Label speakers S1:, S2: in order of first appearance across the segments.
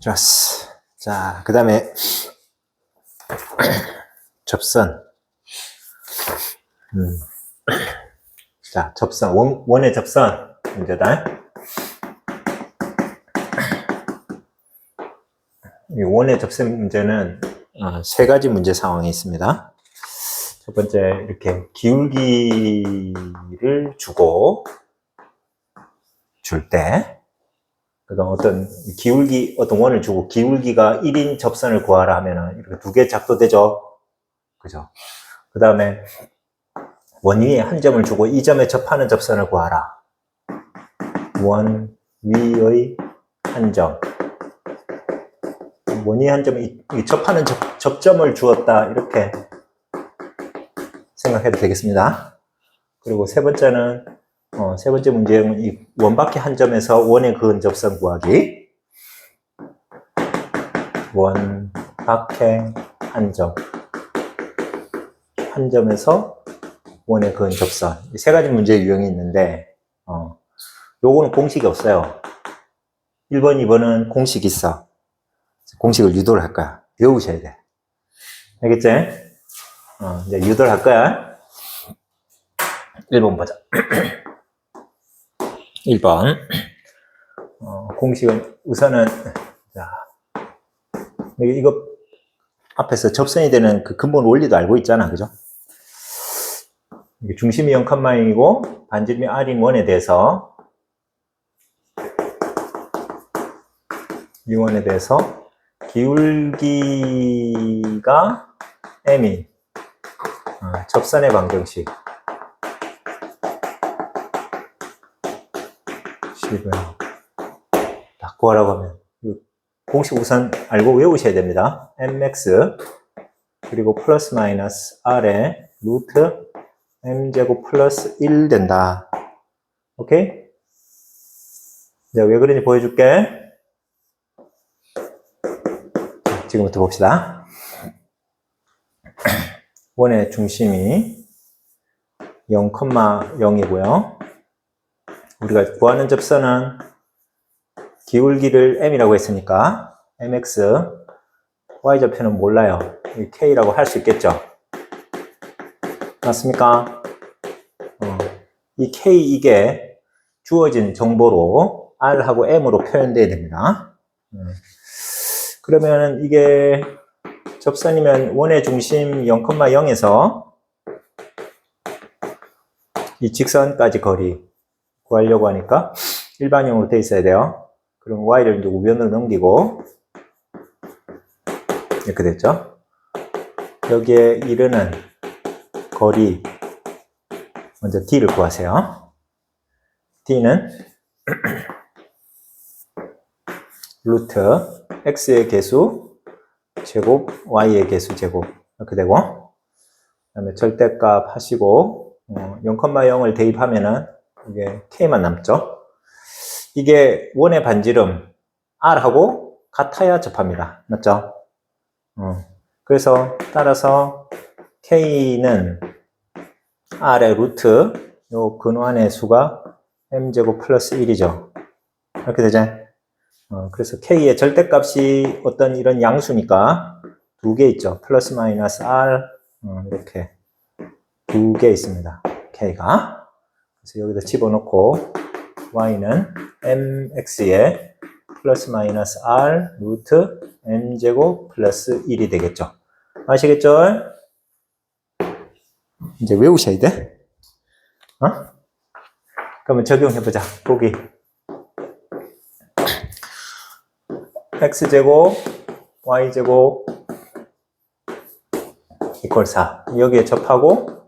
S1: 좋았어. 자, 그 다음에 접선. 자, 접선. 원의 접선 문제다. 이 원의 접선 문제는 세 가지 문제 상황이 있습니다. 첫 번째, 이렇게 기울기를 주고 줄 때, 그다음 어떤 원을 주고 기울기가 1인 접선을 구하라 하면은 이렇게 두 개 작도되죠. 그죠? 그 다음에 원 위에 한 점을 주고 이 점에 접하는 접선을 구하라. 원 위의 한 점. 원 위에 한 점, 접하는 접점을 주었다. 이렇게 생각해도 되겠습니다. 그리고 세 번째는, 세 번째 문제는 이 원밖에 한 점에서 원에 그은 접선 구하기. 원 밖에 한 점. 한 점에서 원에 그은 접선. 이 세 가지 문제 유형이 있는데, 요거는 공식이 없어요. 1번, 2번은 공식이 있어. 공식을 유도를 할 거야. 외우셔야 돼. 알겠지? 이제 유도를 할 거야. 1번 보자. 1번. 공식은 우선은, 자, 이거 앞에서 접선이 되는 그 근본 원리도 알고 있잖아. 그죠? 중심이 0,0이고 반지름이 r인 원에 대해서 이 원에 대해서 기울기가 m인 접선의 방정식 식을 딱 구하라고 하면 공식 우선 알고 외우셔야 됩니다. mx 그리고 플러스 마이너스 r의 루트 m제곱 플러스 1 된다. 오케이? 이제 왜 그런지 보여줄게. 지금부터 봅시다. 원의 중심이 0,0이고요. 우리가 구하는 접선은 기울기를 m이라고 했으니까 mx, y좌표는 몰라요. k라고 할 수 있겠죠. 맞습니까? 이 k 이게 주어진 정보로 r하고 m으로 표현돼야 됩니다. 그러면 이게 접선이면 원의 중심 0,0에서 이 직선까지 거리 구하려고 하니까 일반형으로 돼 있어야 돼요. 그럼 y를 이제 우변으로 넘기고 이렇게 됐죠. 여기에 이르는 거리 먼저 d를 구하세요. d는 루트 x의 개수 제곱 y의 개수 제곱 이렇게 되고, 그 다음에 절대값 하시고 0,0을 대입하면은 이게 k만 남죠. 이게 원의 반지름 r하고 같아야 접합니다. 맞죠? 그래서 따라서 k는 r의 루트 요 근원의 수가 m제곱 플러스 1이죠. 이렇게 되죠. 그래서 k의 절대값이 어떤 이런 양수니까 두 개 있죠. 플러스 마이너스 r 이렇게 두 개 있습니다. k가. 그래서 여기다 집어넣고 y는 mx에 플러스 마이너스 r 루트 m제곱 플러스 1이 되겠죠. 아시겠죠? 이제 외우셔야 돼. 그러면 적용해보자. 보기. x제곱 y제곱 이퀄 4. 여기에 접하고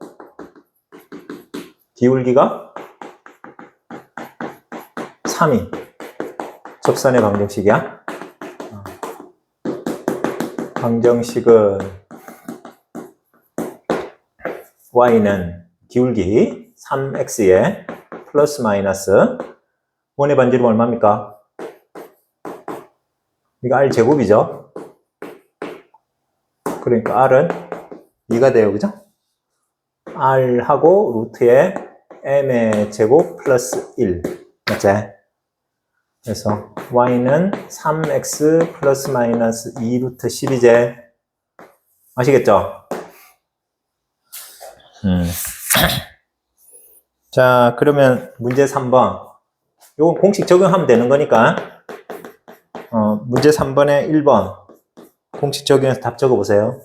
S1: 기울기가 3인 접선의 방정식이야. 방정식은 y는 기울기 3x에 플러스 마이너스 원의 반지름 얼마입니까? 이거 r 제곱이죠. 그러니까 r은 2가 돼요. 그죠? r하고 루트에 m의 제곱 플러스 1. 맞지? 그래서 y는 3x 플러스 마이너스 2 루트 12제. 아시겠죠? 자, 그러면 문제 3번. 요건 공식 적용하면 되는 거니까, 문제 3번에 1번. 공식 적용해서 답 적어보세요.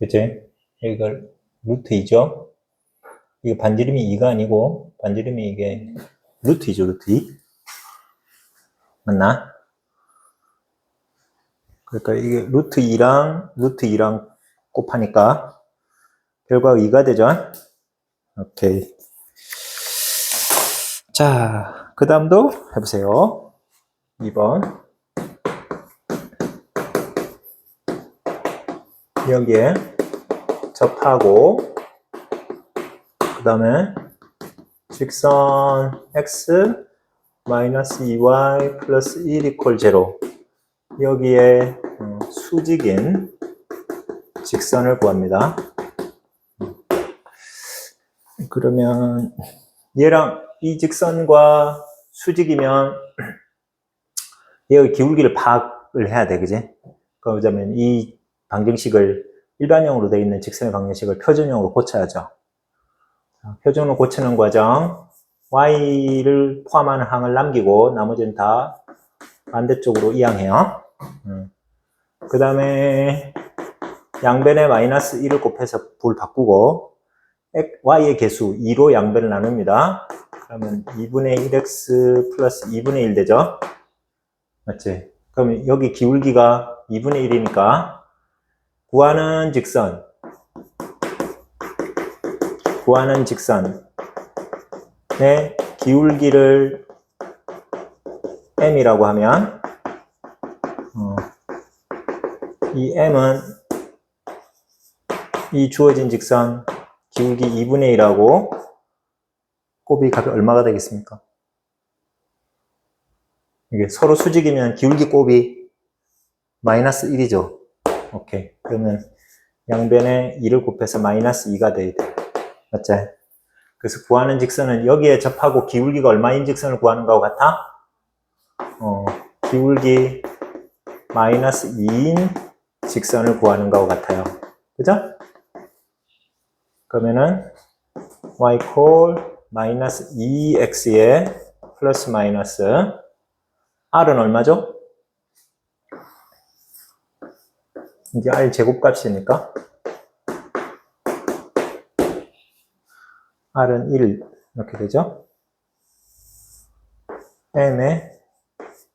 S1: 그치? 여기가 루트 2죠? 이거 반지름이 2가 아니고, 반지름이 이게 루트 2죠, 루트 2? 맞나? 그러니까 이게 루트 2랑 곱하니까 결과가 2가 되죠? 오케이. 자, 그 다음도 해보세요. 2번. 여기에 접하고, 그 다음에 직선 x 마이너스 2y 플러스 1 이퀄 0. 여기에 수직인 직선을 구합니다. 그러면 얘랑 이 직선과 수직이면 얘의 기울기를 파악을 해야 돼, 그지? 그러자면 이 방정식을 일반형으로 되어 있는 직선의 방정식을 표준형으로 고쳐야죠. 표준으로 고치는 과정, y를 포함하는 항을 남기고 나머지는 다 반대쪽으로 이항해요. 그 다음에 양변에 마이너스 1을 곱해서 부를 바꾸고 y의 개수 2로 양변을 나눕니다. 그러면 2분의 1x 플러스 2분의 1 되죠? 맞지? 그러면 여기 기울기가 2분의 1이니까 구하는 직선의 기울기를 m이라고 하면 이 m은 이 주어진 직선 기울기 2분의 1하고 곱이 값이 얼마가 되겠습니까? 이게 서로 수직이면 기울기 곱이 마이너스 1이죠. 오케이. 그러면 양변에 2를 곱해서 마이너스 2가 돼야 돼. 맞지? 그래서 구하는 직선은 여기에 접하고 기울기가 얼마인 직선을 구하는 거하고 같아? 기울기 마이너스 2인 직선을 구하는 거하고 같아요. 그죠? 그러면은 y 콜 마이너스 2x에 플러스 마이너스 r은 얼마죠? 이게 r 제곱값이니까 r은 1 이렇게 되죠? m의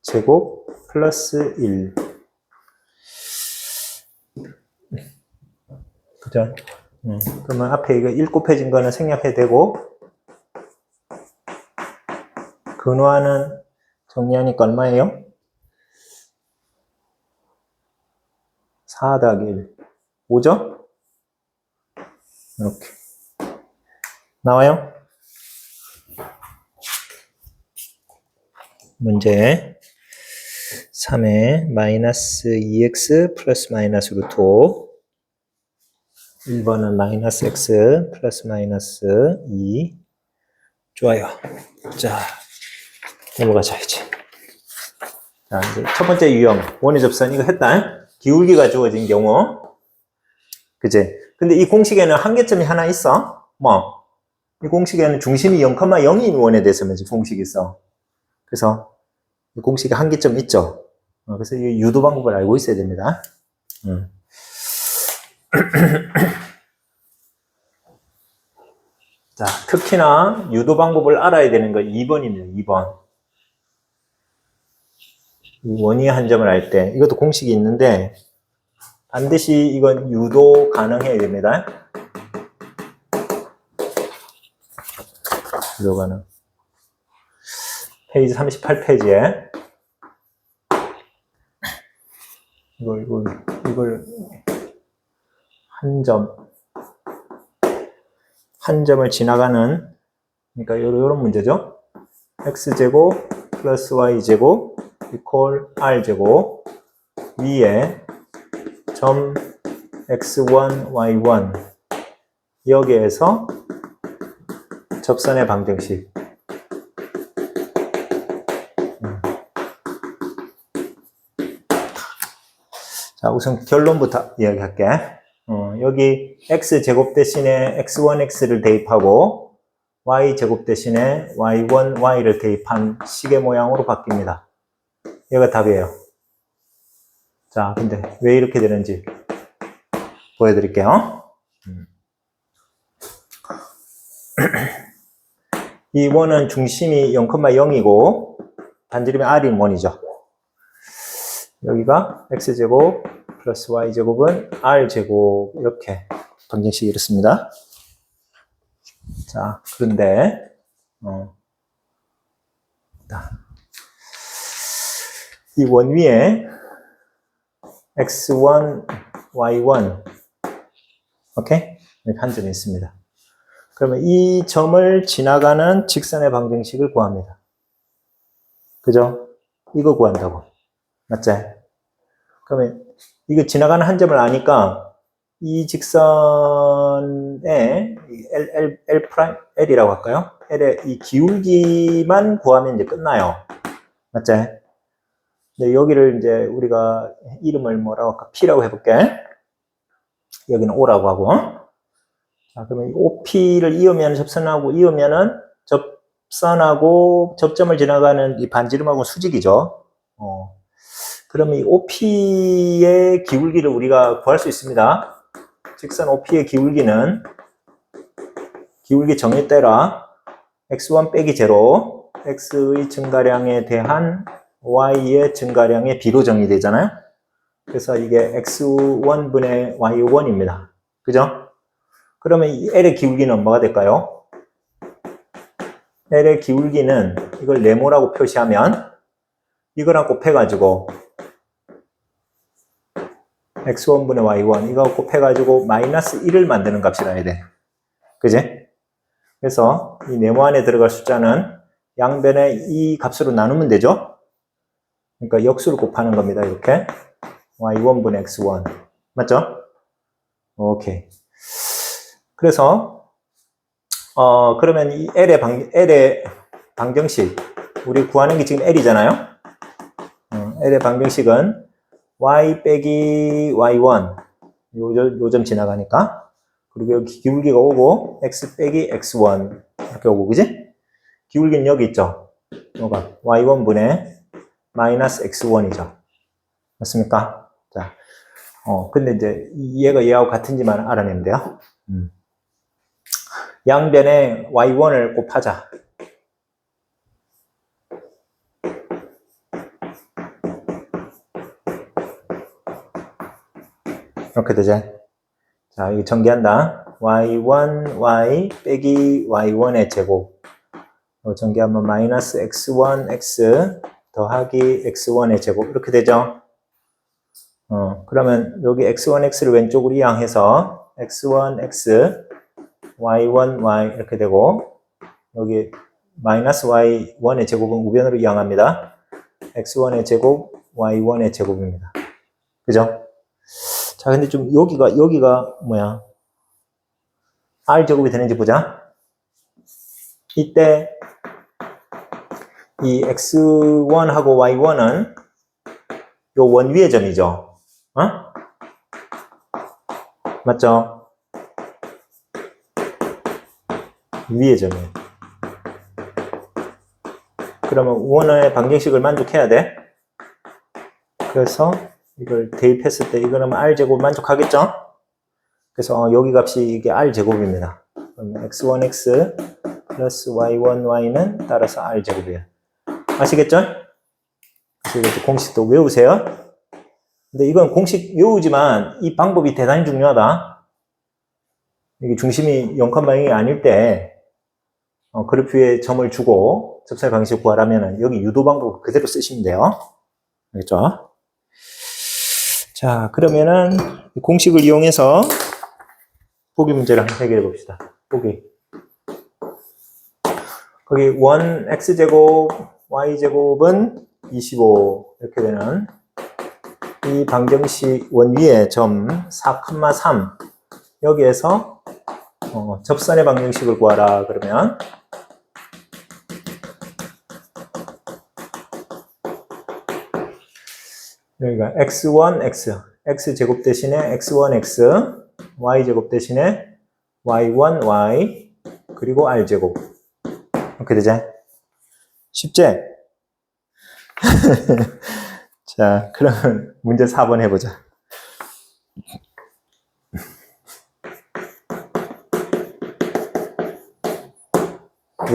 S1: 제곱 플러스 1 그죠? 그러면 앞에 이거 1 곱해진 거는 생략해도 되고 근화는 정리하니까 얼마예요? 4 더하기 1 5죠? 이렇게 나와요? 문제 3에 마이너스 2x 플러스 마이너스 루트 5 1번은 마이너스 x 플러스 마이너스 2 좋아요. 자 넘어가자 이제. 자 이제 첫 번째 유형 원의 접선 이거 했다. 기울기가 주어진 경우 그치? 근데 이 공식에는 한계점이 하나 있어. 뭐? 이 공식에는 중심이 0,0인 원에 대해서만 공식이 있어. 그래서 이 공식에 한계점이 있죠. 그래서 이 유도 방법을 알고 있어야 됩니다. 자, 특히나 유도 방법을 알아야 되는 거 2번입니다. 2번. 이 원위의 한 점을 알 때, 이것도 공식이 있는데, 반드시 이건 유도 가능해야 됩니다. 유도 가능. 페이지 38페이지에. 이걸, 한 점을 지나가는, 그러니까 요런 문제죠. x제곱 플러스 y제곱 이퀄 r제곱 위에 점 x1, y1 여기에서 접선의 방정식. 자, 우선 결론부터 이야기할게. 여기 x제곱 대신에 x1x를 대입하고 y제곱 대신에 y1y를 대입한 식의 모양으로 바뀝니다. 얘가 답이에요. 자, 근데 왜 이렇게 되는지 보여드릴게요. 이 원은 중심이 0,0이고 반지름이 r인 원이죠. 여기가 x제곱 플러스 y제곱은 r제곱 이렇게 방정식이 이렇습니다. 자, 그런데 이 원 위에 x1, y1 오케이? 이렇게 한 점이 있습니다. 그러면 이 점을 지나가는 직선의 방정식을 구합니다. 그죠? 이거 구한다고. 맞지? 그러면 이거 지나가는 한 점을 아니까 이 직선의 L이라고 할까요? L의 이 기울기만 구하면 이제 끝나요. 맞지? 근데 여기를 이제 우리가 이름을 뭐라고 할까? P라고 해볼게. 여기는 O라고 하고. 자, 그러면 이 OP를 이으면 접선하고 이으면은 접선하고 접점을 지나가는 이 반지름하고 수직이죠. 그러면 이 OP의 기울기를 우리가 구할 수 있습니다. 직선 OP의 기울기는 기울기 정의 따라 x1 빼기 0, x의 증가량에 대한 y의 증가량의 b로 정의되잖아요. 그래서 이게 x1분의 y1입니다. 그죠? 그러면 이 L의 기울기는 뭐가 될까요? L의 기울기는 이걸 네모라고 표시하면 이거랑 곱해가지고 x1분의 y1 이거 곱해가지고 마이너스 1을 만드는 값이 나야 돼. 그지? 그래서 이 네모 안에 들어갈 숫자는 양변에 이 값으로 나누면 되죠? 그러니까 역수를 곱하는 겁니다. 이렇게 y1분의 x1 맞죠? 오케이. 그래서 그러면 이 L의 방정식 우리 구하는 게 지금 L이잖아요. L의 방정식은 y 빼기 y1 요 점 지나가니까 그리고 여기 기울기가 오고 x 빼기 x1 이렇게 오고 그지? 기울기는 여기 있죠. 뭐가 y1분의 마이너스 x1이죠. 맞습니까? 자, 근데 이제 얘가 얘하고 같은지만 알아내면 돼요. 양변에 y1을 곱하자. 이렇게 되죠. 자, 이거 전개한다. y1, y 빼기 y1의 제곱. 이거 전개하면 마이너스 x1, x 더하기 x1의 제곱. 이렇게 되죠. 그러면 여기 x1, x를 왼쪽으로 이항해서 x1, x, y1, y 이렇게 되고 여기 마이너스 y1의 제곱은 우변으로 이항합니다. x1의 제곱, y1의 제곱입니다. 그죠? 자, 근데 좀 여기가 뭐야? r제곱이 되는지 보자. 이때 이 x1하고 y1은 요 원 위의 점이죠. 맞죠? 위의 점이에요. 그러면 원의 방정식을 만족해야 돼? 그래서 이걸 대입했을 때 이거는 R제곱 만족하겠죠? 그래서 여기 값이 이게 R제곱입니다. 그러면 X1X 플러스 Y1Y는 따라서 R제곱이에요. 아시겠죠? 그래서 이제 공식도 외우세요. 근데 이건 공식 외우지만 이 방법이 대단히 중요하다. 이게 중심이 0,0이 아닐 때 그래프에 점을 주고 접선의 방식 구하라면 여기 유도 방법 그대로 쓰시면 돼요. 알겠죠? 자, 그러면은 공식을 이용해서 보기 문제를 한번 해결해 봅시다. 보기. 거기 1x제곱 y제곱은 25 이렇게 되는 이 방정식 원 위에 점 4,3 여기에서 접선의 방정식을 구하라 그러면 여기가 x1, x, x제곱 대신에 x1x, y제곱 대신에 y1, y, 그리고 r제곱. 이렇게 되죠? 쉽지? 자, 그러면 문제 4번 해보자.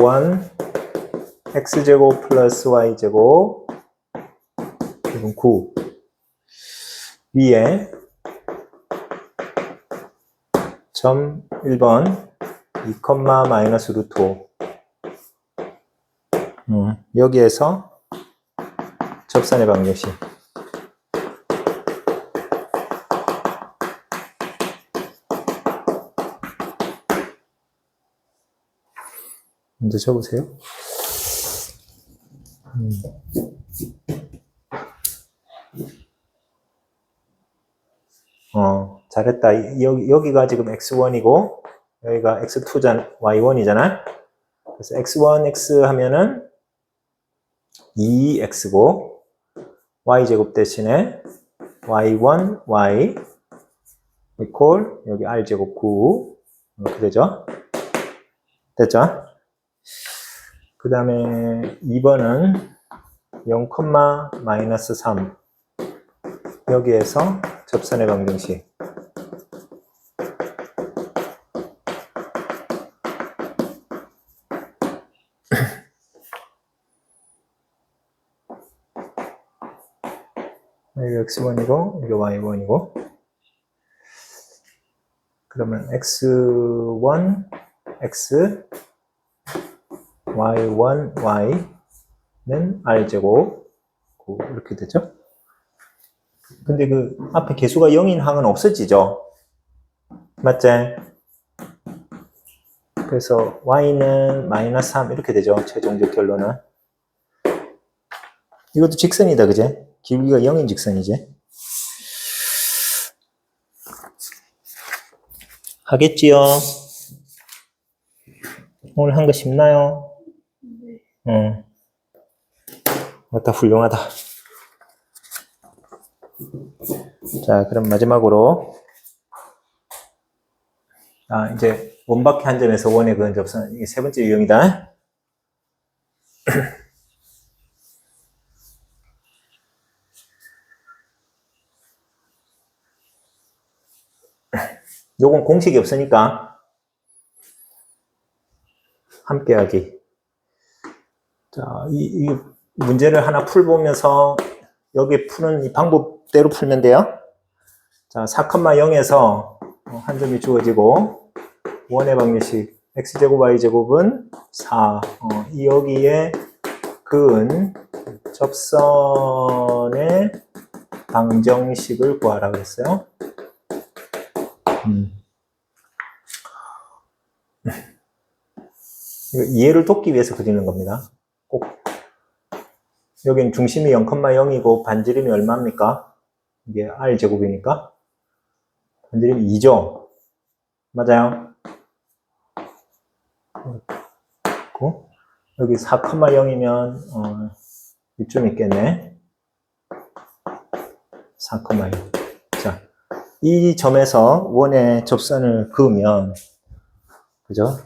S1: 원 x제곱 플러스 y제곱 그리고 9 위에 점 1번 2, 마이너스 루트 5 여기에서 접선의 방정식 먼저 쳐보세요. 잘했다. 여기가 지금 x1이고 여기가 x2잖아, y1이잖아. 그래서 x1, x 하면은 2x고 y제곱 대신에 y1, y 이퀄 여기 r제곱 9 이렇게 되죠. 됐죠? 그 다음에 2번은 0, 마이너스 3 여기에서 접선의 방정식 여기 x1이고 여기 y1이고 그러면 x1 x y1 y는 r제곱 이렇게 되죠. 근데 그 앞에 개수가 0인 항은 없어지죠. 맞지? 그래서 y는 마이너스 3 이렇게 되죠. 최종적 결론은. 이것도 직선이다, 그제? 기울기가 0인 직선이지. 하겠지요? 오늘 한 거 쉽나요? 응. 맞다, 훌륭하다. 자, 그럼 마지막으로. 이제 원박해 한 점에서 원의 그은 접선. 이게 세 번째 유형이다. 요건 공식이 없으니까 함께하기. 자, 이 문제를 하나 풀보면서 여기 푸는 이 방법대로 풀면 돼요. 자, 4,0에서 한 점이 주어지고 원의 방정식 x제곱 y제곱은 4 여기에 그은 접선의 방정식을 구하라 그랬어요. 이거 이해를 돕기 위해서 그리는 겁니다. 꼭. 여긴 중심이 0,0이고 반지름이 얼마입니까? 이게 r제곱이니까. 반지름이 2죠? 맞아요? 여기 4,0이면 이쯤 있겠네. 4,0. 자, 이 점에서 원의 접선을 그으면 그죠?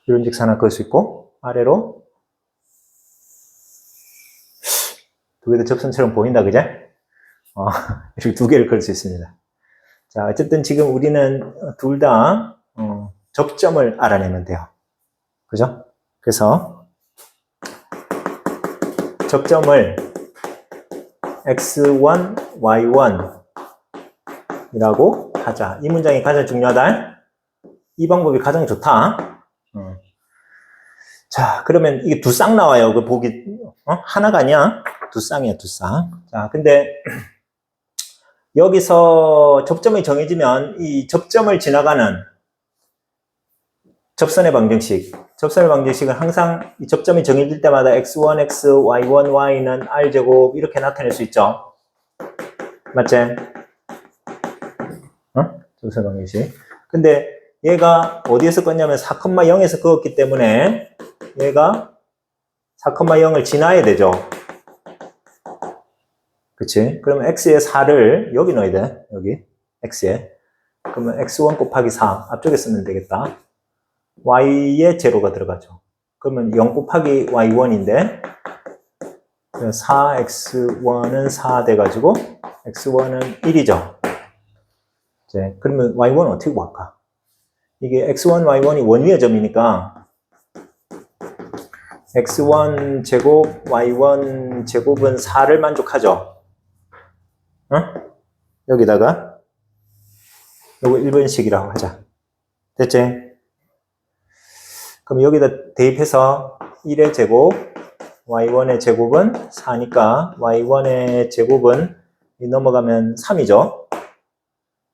S1: 이런 직선 하나 그을 수 있고 아래로 두 개 다 접선처럼 보인다, 그제? 이렇게 두 개를 그릴 수 있습니다. 자, 어쨌든 지금 우리는 둘 다 접점을 알아내면 돼요. 그죠? 그래서 접점을 x1, y1 이라고 하자. 이 문장이 가장 중요하다. 이 방법이 가장 좋다. 자, 그러면 이게 두 쌍 나와요. 그 보기, 하나가 아니야. 두 쌍이야, 두 쌍. 자, 근데 여기서 접점이 정해지면 이 접점을 지나가는 접선의 방정식. 접선의 방정식은 항상 이 접점이 정해질 때마다 x1, x, y1, y는 r제곱 이렇게 나타낼 수 있죠. 맞지? 접선의 방정식. 근데 얘가 어디에서 껐냐면 4,0에서 그었기 때문에 얘가 4,0을 지나야 되죠. 그치? 그러면 x에 4를 여기 넣어야 돼. 여기. x에. 그러면 x1 곱하기 4. 앞쪽에 쓰면 되겠다. y에 제로가 들어가죠. 그러면 0 곱하기 y1인데 4x1은 4 돼가지고 x1은 1이죠. 이제 그러면 y1은 어떻게 구할까? 이게 x1, y1이 원위의 점이니까 x1 제곱, y1 제곱은 4를 만족하죠. 여기다가 요거 1번식이라고 하자. 됐지? 그럼 여기다 대입해서 1의 제곱, y1의 제곱은 4니까 y1의 제곱은 넘어가면 3이죠.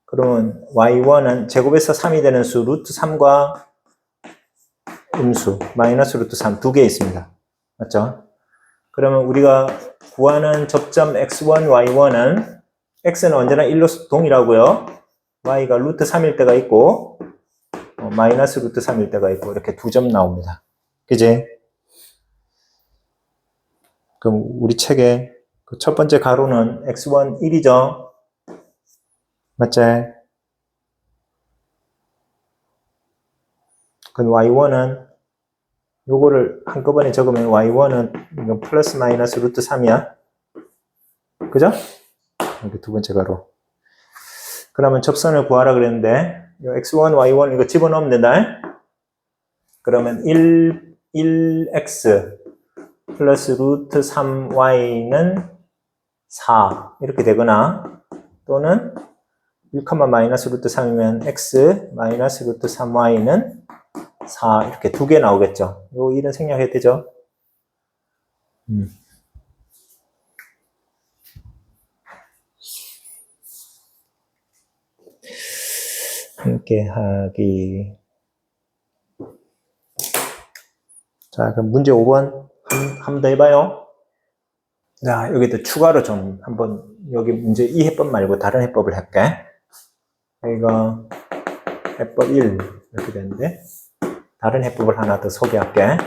S1: 그러면 y1은 제곱에서 3이 되는 수 루트 3과 음수 마이너스 루트 3 두 개 있습니다. 맞죠? 그러면 우리가 구하는 접점 x1, y1은 x는 언제나 1로 동일하고요. y가 루트 3일 때가 있고 마이너스 루트 3일 때가 있고 이렇게 두 점 나옵니다. 그지? 그럼 우리 책에 그 첫 번째 가로는 x1 1이죠? 맞지? 그럼 y1은 요거를 한꺼번에 적으면 y1은 플러스 마이너스 루트 3이야. 그죠? 여기 두 번째 가로. 그러면 접선을 구하라 그랬는데 x1, y1 이거 집어넣으면 된다. 그러면 1x 플러스 루트 3y는 4 이렇게 되거나 또는 1, 마이너스 루트 3이면 x 마이너스 루트 3y는 4 이렇게 두 개 나오겠죠. 요 일은 생략해도 되죠. 함께 하기. 자, 그럼 문제 5번 한 번 더 해봐요. 자, 여기도 추가로 좀 한번 여기 문제 이 해법 말고 다른 해법을 할게. 여기가 해법 1 이렇게 되는데 다른 해법을 하나 더 소개할게.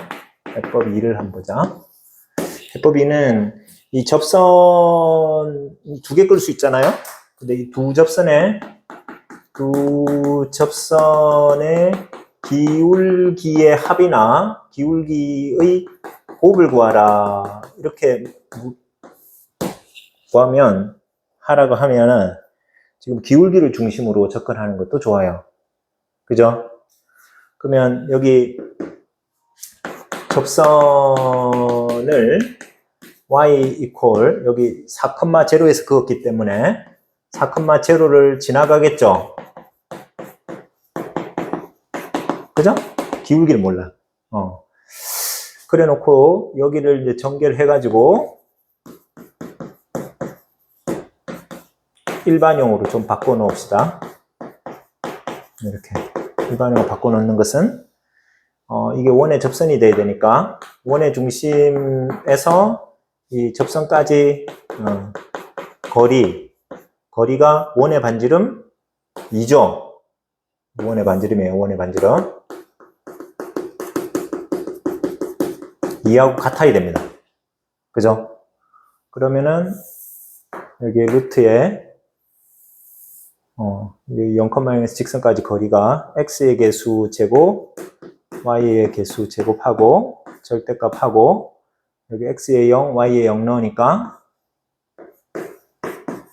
S1: 해법 2를 한번 보자. 해법 2는 이 접선 두 개 끌 수 있잖아요. 근데 이 두 접선의 기울기의 합이나 기울기의 곱을 구하라. 이렇게 구하면 하라고 하면은 지금 기울기를 중심으로 접근하는 것도 좋아요. 그죠? 그러면 여기 접선을 y equal 여기 4,0에서 그었기 때문에 4,0를 지나가겠죠? 그죠? 기울기를 몰라. 그래 놓고 여기를 이제 전개를 해가지고 일반형으로 좀 바꿔 놓읍시다. 이렇게 일반형으로 바꿔 놓는 것은 이게 원의 접선이 돼야 되니까 원의 중심에서 이 접선까지 거리가 원의 반지름 2죠. 원의 반지름이에요. 원의 반지름 2하고 같아야 됩니다. 그죠? 그러면은 여기 루트에 0,0에서 직선까지 거리가 x의 개수 제곱 y의 개수 제곱하고 절대값하고 여기 x에 0, y에 0 넣으니까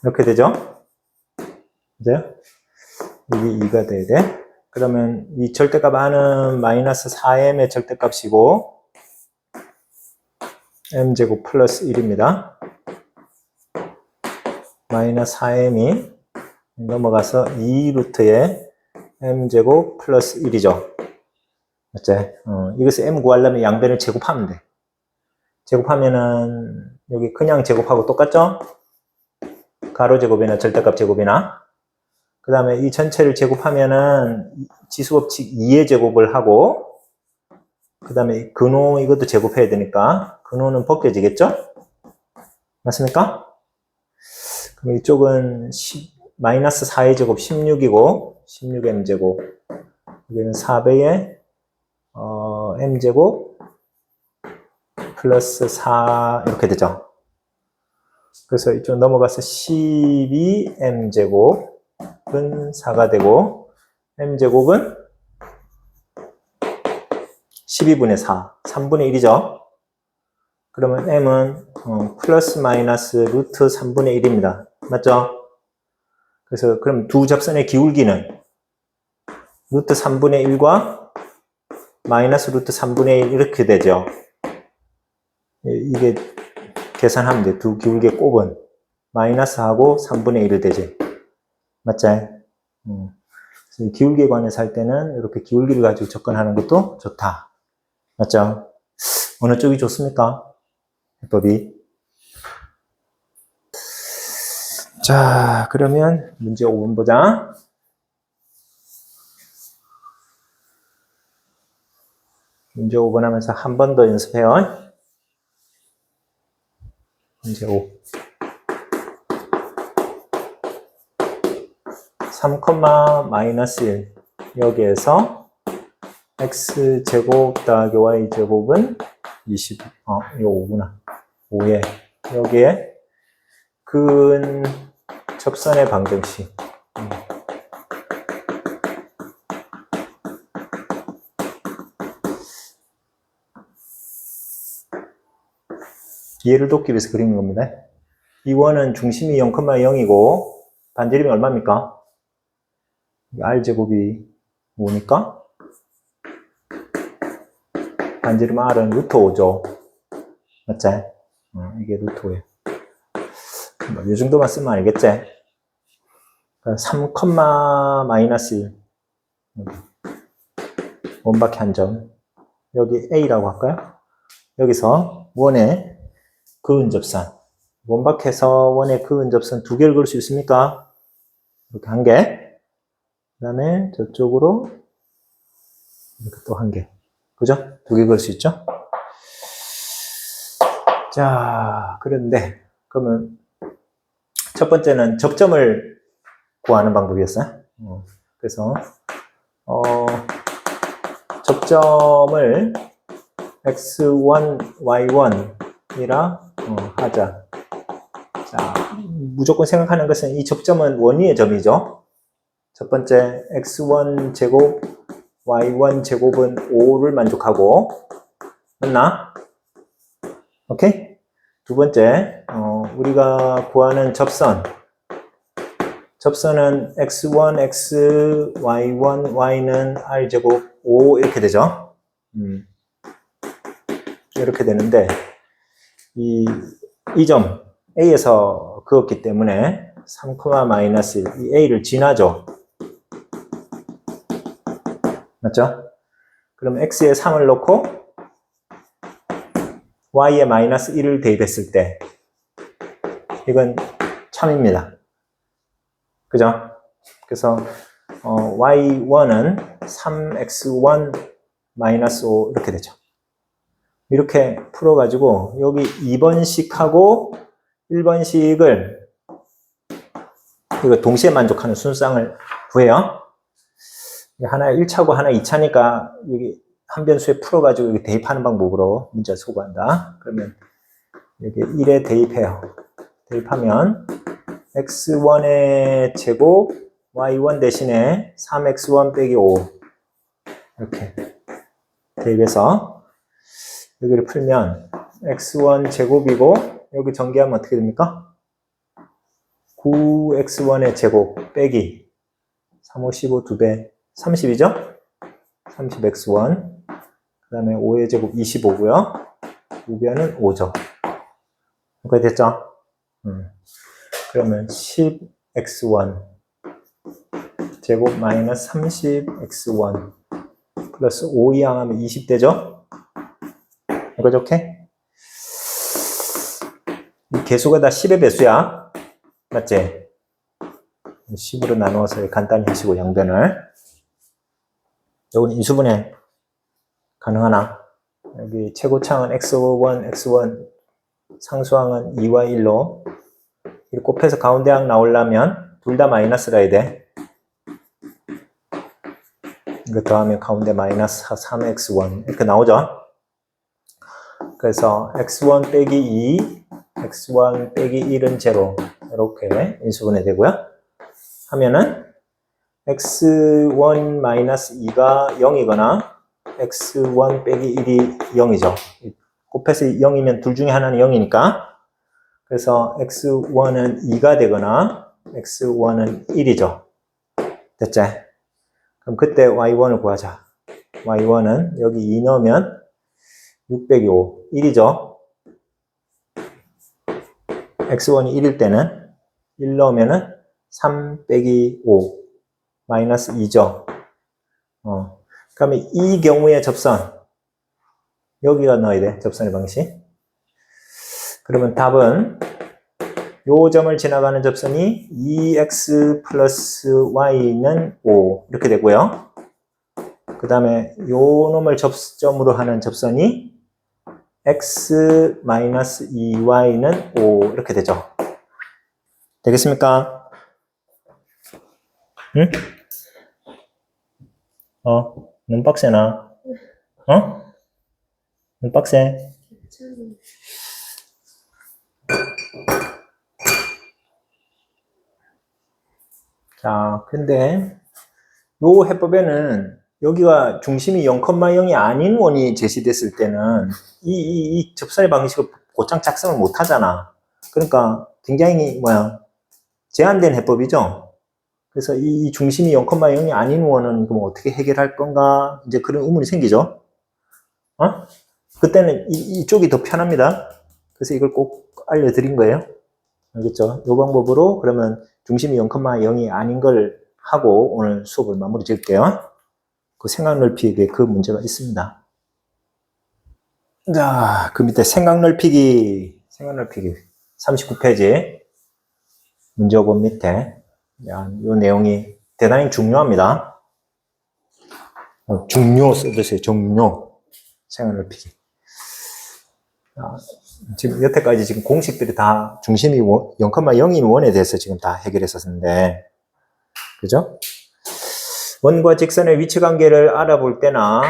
S1: 이렇게 되죠? 맞아요? 여기 2가 돼야 돼. 그러면 이 절대값 R은 마이너스 4m의 절대값이고 m제곱 플러스 1입니다. 마이너스 4m이 넘어가서 2루트에 m제곱 플러스 1이죠. 맞지? 이것을 m 구하려면 양변을 제곱하면 돼. 제곱하면은 여기 그냥 제곱하고 똑같죠? 가로 제곱이나 절대값 제곱이나. 그 다음에 이 전체를 제곱하면은 지수법칙 2의 제곱을 하고, 그 다음에 근호 이것도 제곱해야 되니까 근호는 벗겨지겠죠? 맞습니까? 그럼 이쪽은 마이너스 4의 제곱 16이고 16m 제곱, 여기는 4배의 m 제곱 플러스 4 이렇게 되죠. 그래서 이쪽 넘어가서 12m 제곱은 4가 되고 m 제곱은 12분의 4, 3분의 1이죠. 그러면 m은 플러스 마이너스 루트 3분의 1입니다. 맞죠? 그래서 그럼 두 접선의 기울기는 루트 3분의 1과 마이너스 루트 3분의 1 이렇게 되죠. 이게 계산하면 돼. 두 기울기의 곱은 마이너스하고 3분의 1을 되지. 맞지? 그래서 기울기에 관해서 할 때는 이렇게 기울기를 가지고 접근하는 것도 좋다. 맞죠? 어느 쪽이 좋습니까? 해법이. 자, 그러면 문제 5번 보자. 문제 5번 하면서 한 번 더 연습해요. 문제 5. 3, 마이너스 1. 여기에서 x제곱 더하기 y제곱은 20. 이거 5구나. 5에. 여기에 근 접선의 방정식. 이해를 돕기 위해서 그리는 겁니다. 이 원은 중심이 0,0이고 반지름이 얼마입니까? r제곱이 뭐니까? 반지름 r은 루트 5죠. 맞지? 이게 루트 5예요. 이 정도만 쓰면 알겠지? 3, 마이너스 1. 원박해 한 점. 여기 A라고 할까요? 여기서 원의 그은접선. 원박해서 원의 그은접선 두 개를 그릴 수 있습니까? 이렇게 한 개. 그 다음에 저쪽으로 이렇게 또 한 개. 그죠? 두 개 그릴 수 있죠? 자, 그런데, 그러면 첫 번째는 접점을 구하는 방법이었어요. 그래서, 접점을 x1, y1이라 하자. 자, 무조건 생각하는 것은 이 접점은 원위의 점이죠. 첫 번째 x1 제곱, y1 제곱은 5를 만족하고, 맞나? 오케이? 두 번째, 우리가 구하는 접선은 x1, x, y1, y는 r제곱 5 이렇게 되죠. 이렇게 되는데 이 점 A에서 그었기 때문에 3, 마이너스 1, 이 A를 지나죠. 맞죠? 그럼 X에 3을 넣고 Y에 마이너스 1을 대입했을 때 이건 참입니다. 그죠? 그래서 Y1은 3X1 마이너스 5 이렇게 되죠. 이렇게 풀어가지고 여기 2번식하고 1번식을 이거 동시에 만족하는 순수항을 구해요. 하나 1차고 하나 2차니까 여기 한 변수에 풀어가지고 여기 대입하는 방법으로 문제를 소구한다. 그러면 여기 1에 대입해요. 대입하면 x1의 제곱 y1 대신에 3x1 빼기 5 이렇게 대입해서 여기를 풀면 x1 제곱이고 여기 전개하면 어떻게 됩니까? 9x1의 제곱 빼기 3, 5, 15 2배 30이죠? 30x1 그 다음에 5의 제곱 25고요. 2배는 5죠. 이렇게 됐죠? 그러면 10x1 제곱 마이너스 30x1 플러스 5 이항하면 20 되죠? 이거 좋게? 이 개수가 다 10의 배수야. 맞지? 10으로 나누어서 간단히 하시고 양변을. 요건 인수분해 가능하나? 여기 최고차항은 x1, x1 상수항은 2와 1로 이렇게 곱해서 가운데 항 나오려면 둘 다 마이너스라 해야 돼. 이거 더하면 가운데 마이너스 3x1 이렇게 나오죠. 그래서 x1 빼기 2, x1 빼기 1은 제로 이렇게 인수분해 되고요. 하면은 x1 마이너스 2가 0이거나 x1 빼기 1이 0이죠. 곱해서 0이면 둘 중에 하나는 0이니까. 그래서 x1은 2가 되거나 x1은 1이죠. 됐지? 그럼 그때 y1을 구하자. y1은 여기 2 넣으면 6 빼기 5, 1이죠. x1이 1일 때는 1 넣으면은 3 빼기 5, 마이너스 2죠. 그러면 이 경우의 접선, 여기가 넣어야 돼, 접선의 방식. 그러면 답은 요 점을 지나가는 접선이 2x 플러스 y는 5 이렇게 되고요. 그 다음에 요 놈을 접점으로 하는 접선이 x 마이너스 2y는 5 이렇게 되죠. 되겠습니까? 응? 너무 빡세나? 너무 빡세? 자, 근데 요 해법에는 여기가 중심이 0,0이 아닌 원이 제시됐을 때는 이 접선의 방식을 곧장 작성을 못 하잖아. 그러니까 굉장히 제한된 해법이죠. 그래서 이 중심이 0,0이 아닌 원은 그럼 어떻게 해결할 건가? 이제 그런 의문이 생기죠. 그때는 이쪽이 더 편합니다. 그래서 이걸 꼭 알려드린 거예요. 알겠죠? 이 방법으로 그러면 중심이 0,0이 아닌 걸 하고 오늘 수업을 마무리 지을게요. 그 생각 넓히기에 그 문제가 있습니다. 자, 그 밑에 생각 넓히기 39페이지 문제오본 밑에 이 내용이 대단히 중요합니다. 중요 써주세요. 중요. 생각 넓히기. 지금 여태까지 지금 공식들이 다 중심이 0,0인 원에 대해서 지금 다 해결했었는데, 그죠? 원과 직선의 위치 관계를 알아볼 때나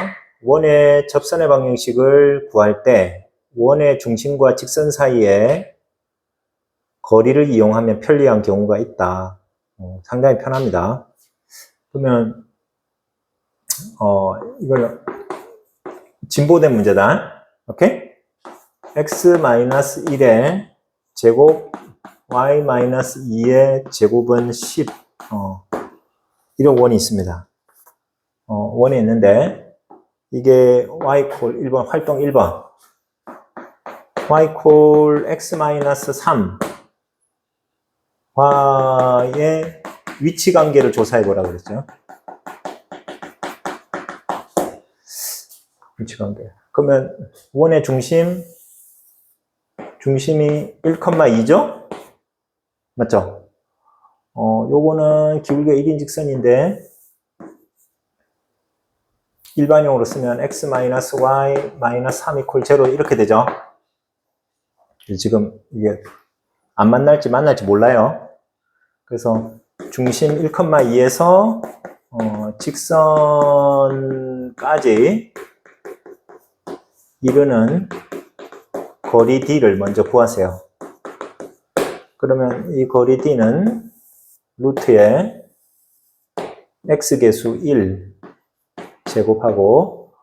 S1: 원의 접선의 방정식을 구할 때 원의 중심과 직선 사이에 거리를 이용하면 편리한 경우가 있다. 상당히 편합니다. 그러면 이걸 진보된 문제다. 오케이? x-1의 제곱 y-2의 제곱은 10 이런 원이 있습니다. 원이 있는데 이게 y 콜 1번 활동 1번 y 콜 x-3 y의 위치 관계를 조사해 보라고 그랬죠. 위치 관계. 그러면 원의 중심이 1,2죠? 맞죠? 요거는 기울기가 1인 직선인데 일반용으로 쓰면 x-y-3 이퀄 0 이렇게 되죠. 지금 이게 안 만날지 몰라요. 그래서 중심 1,2에서 직선까지 이르는 거리 d를 먼저 구하세요. 그러면 이 거리 d는 루트에 x개수 1 제곱하고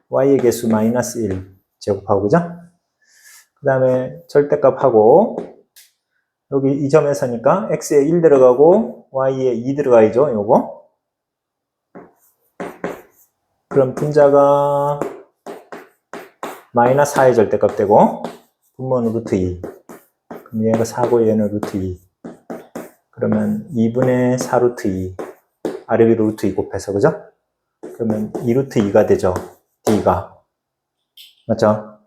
S1: y의 개수 마이너스 1 제곱하고, 그죠? 그 다음에 절대값하고 여기 이 점에서니까 x에 1 들어가고 y에 2 들어가야죠. 요거. 그럼 분자가 마이너스 4의 절대값 되고 분모는 루트 2. 그럼 얘가 4고 얘는 루트 2. 그러면 2분의 4 루트 2. 아래 위로 루트 2 곱해서, 그죠? 그러면 2 루트 2가 되죠. d가. 맞죠?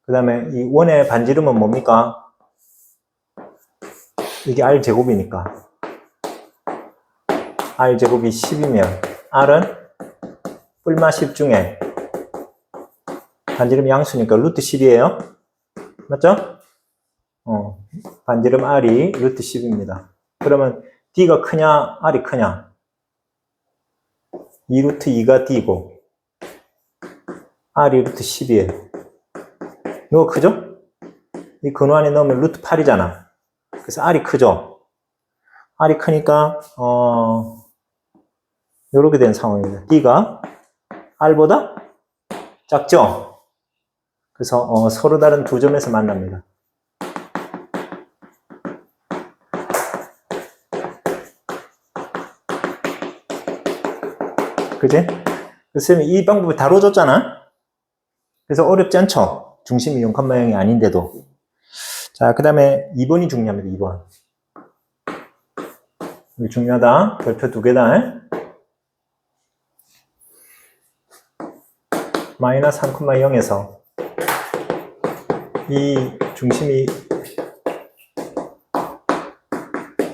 S1: 그 다음에 이 원의 반지름은 뭡니까? 이게 r제곱이니까. r제곱이 10이면 r은 뿔마 10 중에 반지름 양수니까 루트 10이에요. 맞죠? 반지름 r이 루트 10입니다. 그러면 d가 크냐, r이 크냐? 2 루트 2가 d고 r이 루트 10이에요. 누가 크죠? 이 근호 안에 넣으면 루트 8이잖아. 그래서 r이 크죠? r이 크니까 요렇게 된 상황입니다. d가 r보다 작죠? 그래서 서로 다른 두 점에서 만납니다. 그지? 그래서 이 방법을 다뤄줬잖아? 그래서 어렵지 않죠? 중심이 0,0이 아닌데도. 자, 그 다음에 2번이 중요합니다. 2번. 이게 중요하다. 별표 2개다. 마이너스 3,0에서 이 중심이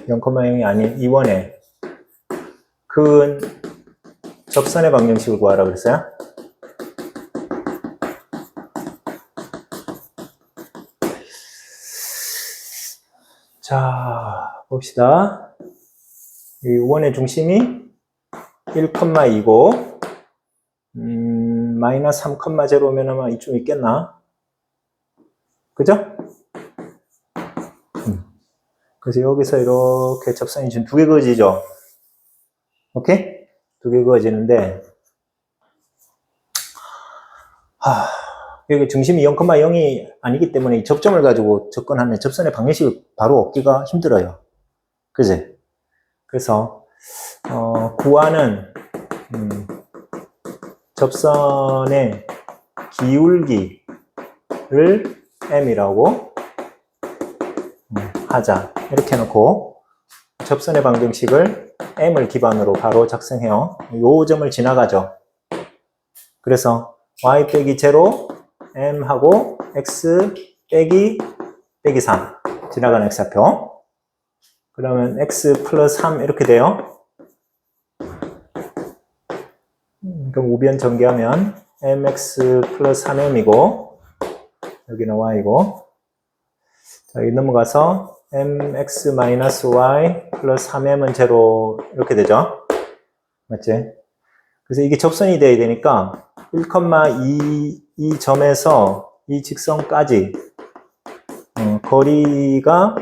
S1: 0,0이 아닌 2원에 큰 접선의 방정식을 구하라 그랬어요? 자, 봅시다. 이 원의 중심이 1,2고 마이너스 3,0면 아마 이쯤 있겠나? 그죠? 그래서 여기서 이렇게 접선이 지금 2개 그어지죠? 오케이? 2개 그어지는데 여기 중심이 0,0이 아니기 때문에 이 접점을 가지고 접근하면 접선의 방정식을 바로 얻기가 힘들어요. 그지? 그래서 구하는 접선의 기울기를 m이라고 하자. 이렇게 해놓고 접선의 방정식을 m을 기반으로 바로 작성해요. 요 점을 지나가죠. 그래서 y 빼기 0 m하고 x 빼기 3 지나가는 x좌표. 그러면 x 플러스 3 이렇게 돼요. 그럼 우변 전개하면 mx 플러스 3m이고 여기는 y고, 자, 여기 넘어가서 mx 마이너스 y 플러스 3m은 0 이렇게 되죠. 맞지? 그래서 이게 접선이 돼야 되니까 1,2 이 점에서 이 직선까지 거리가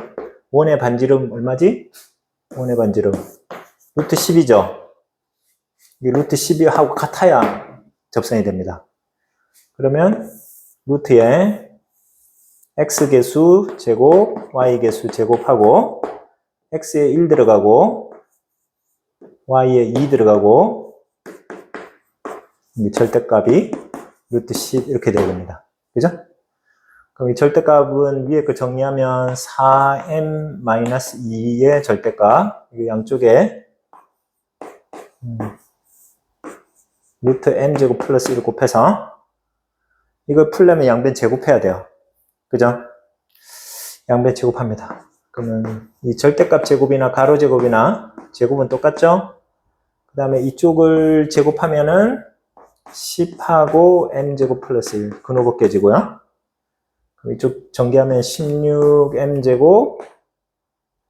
S1: 원의 반지름 얼마지? 원의 반지름 루트 10이죠. 이 루트 10하고 같아야 접선이 됩니다. 그러면 루트에 x개수 제곱 y개수 제곱하고 x에 1 들어가고 y에 2 들어가고 이 절대값이 루트 10 이렇게 되야 됩니다. 그죠? 그럼 이 절대값은 위에 거 정리하면 4m-2의 절대값, 이 양쪽에 루트 m제곱 플러스 1 곱해서 이걸 풀려면 양변 제곱해야 돼요. 그죠? 양변 제곱합니다. 그러면 이 절대값 제곱이나 가로 제곱이나 제곱은 똑같죠? 그 다음에 이쪽을 제곱하면은 10하고 m제곱 플러스 1 근호 벗겨지고요. 그럼 이쪽 전개하면 16m제곱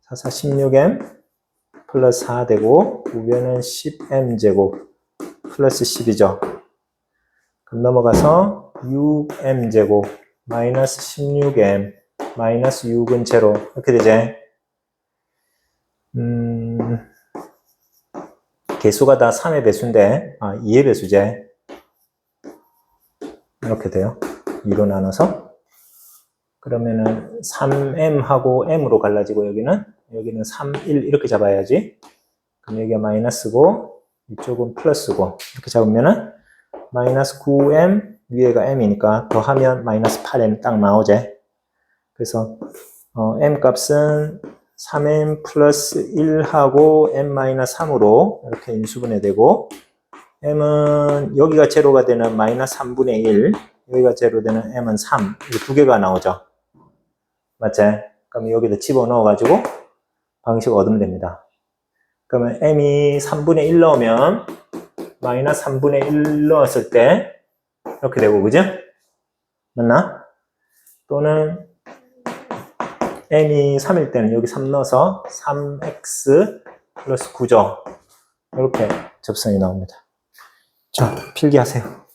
S1: 4, 16m 플러스 4 되고 우변은 10m제곱 플러스 10이죠. 그럼 넘어가서 6m제곱 마이너스 16m 마이너스 6은 0 이렇게 되지. 개수가 다 3의 배수인데 2의 배수제. 이렇게 돼요. 2로 나눠서 그러면은 3m하고 m으로 갈라지고 여기는 3, 1 이렇게 잡아야지. 그럼 여기가 마이너스고 이쪽은 플러스고 이렇게 잡으면은 마이너스 9m 위에가 m이니까 더하면 마이너스 8m 딱 나오지. 그래서 m 값은 3m 플러스 1하고 m 마이너스 3으로 이렇게 인수분해 되고 m은 여기가 제로가 되는 마이너스 3분의 1 여기가 제로 되는 m은 3 이렇게 두 개가 나오죠. 맞지? 그럼 여기다 집어넣어 가지고 방식 얻으면 됩니다. 그러면 m이 3분의 1 넣으면 마이너스 3분의 1 넣었을 때 이렇게 되고 그죠? 맞나? 또는 m이 3일 때는 여기 3 넣어서 3x 플러스 9죠. 이렇게 접선이 나옵니다. 자, 필기하세요.